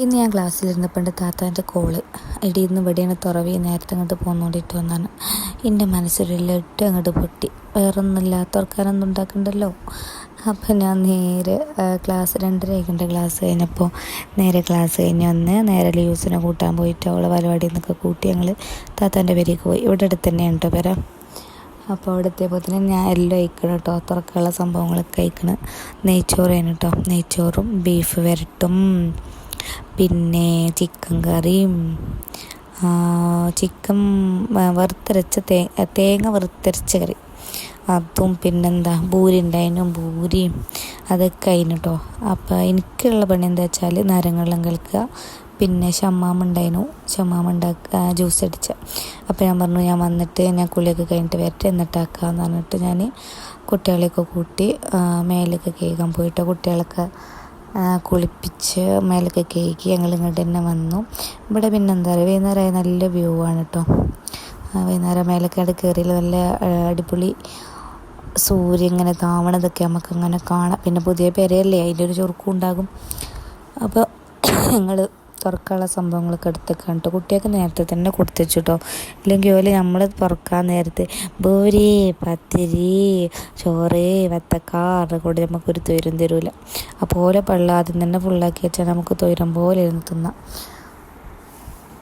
ഇന്ന് ഞാൻ ക്ലാസ്സിലിരുന്നപ്പോൾ എൻ്റെ താത്താൻ്റെ കോള് ഇടിയിന്ന് ഇവിടെയാണ് തുറവി നേരത്തെ അങ്ങോട്ട് പോന്നോണ്ടിട്ട് വന്നാണ്. എൻ്റെ മനസ്സിലൊരു ലഡ്ഡു അങ്ങോട്ട് പൊട്ടി. വേറൊന്നുമില്ല, തുറക്കാനൊന്നും ഉണ്ടാക്കണ്ടല്ലോ. അപ്പം ഞാൻ നേരെ ക്ലാസ് 2:30 ആയിക്കണ്ട ക്ലാസ് കഴിഞ്ഞപ്പോൾ ക്ലാസ് കഴിഞ്ഞ് വന്ന് നേരെ ലൂസിനെ കൂട്ടാൻ പോയിട്ട് അവളെ പരിപാടിയിൽ നിന്നൊക്കെ കൂട്ടി ഞങ്ങൾ താത്താൻ്റെ പേരേക്ക് പോയി. ഇവിടെ അടുത്ത് തന്നെയാണ് കേട്ടോ പേര. അപ്പോൾ അവിടെ എത്തിയപ്പോൾ തന്നെ ഞാൻ എല്ലാം കഴിക്കണം കേട്ടോ, തുറക്കാനുള്ള സംഭവങ്ങളൊക്കെ കഴിക്കണം. നെയ്ച്ചോറാണ് കേട്ടോ, നെയ്ച്ചോറും ബീഫ് വരട്ടും പിന്നെ ചിക്കൻ കറിയും ചിക്കൻ വറുത്തരച്ച തേങ്ങ വറുത്തരച്ച കറി അതും പിന്നെന്താ ഭൂരി ഉണ്ടായിരുന്നു, ഭൂരിയും അതൊക്കെ ആയിരുന്നു കേട്ടോ. അപ്പോൾ എനിക്കുള്ള പണി എന്താ വെച്ചാൽ നാരങ്ങവെള്ളം കലക്കുക, പിന്നെ ഷമ്മാമ ഉണ്ടായിരുന്നു, ഷമ്മാമ ഉണ്ടാക്കുക, ജ്യൂസ് അടിച്ച. അപ്പോൾ ഞാൻ പറഞ്ഞു ഞാൻ വന്നിട്ട് ഞാൻ കുളിയൊക്കെ കഴിഞ്ഞിട്ട് വരട്ടെ എന്നിട്ടാക്കാമെന്ന് പറഞ്ഞിട്ട് ഞാൻ കുട്ടികളെയൊക്കെ കൂട്ടി മേലൊക്കെ കേൾക്കാൻ പോയിട്ട് കുട്ടികളൊക്കെ കുളിപ്പിച്ച് മേലൊക്കെ കേക്ക് ഞങ്ങൾ ഇങ്ങോട്ട് തന്നെ വന്നു. ഇവിടെ പിന്നെ എന്താ പറയുക, വൈകുന്നേരമായി നല്ല വ്യൂ ആണ് കേട്ടോ. വൈകുന്നേരം മേലക്കാട് കയറിയിൽ നല്ല അടിപൊളി സൂര്യൻ ഇങ്ങനെ താവണതൊക്കെ നമുക്കങ്ങനെ കാണാം. പിന്നെ പുതിയ പെരയല്ലേ, അതിൻ്റെ ഒരു ചുരുക്കം ഉണ്ടാകും. അപ്പോൾ ഞങ്ങൾ തുറക്കാനുള്ള സംഭവങ്ങളൊക്കെ എടുത്തൊക്കെ കണ്ടു. കുട്ടിയൊക്കെ നേരത്തെ തന്നെ കൊടുത്തു വെച്ചു കേട്ടോ. ഇല്ലെങ്കിൽ ഓല് നമ്മൾ തുറക്കാൻ നേരത്ത് ബൂരി പത്തിരി ചോറ് വത്തക്കാറ് കൂടി നമുക്കൊരു തൊരം തരൂല. അപ്പോൾ ഓലെ പള്ള ആദ്യം തന്നെ ഫുള്ളാക്കി വെച്ചാൽ നമുക്ക് തൊരം പോലെ ഇരുന്ന് തിന്നാം.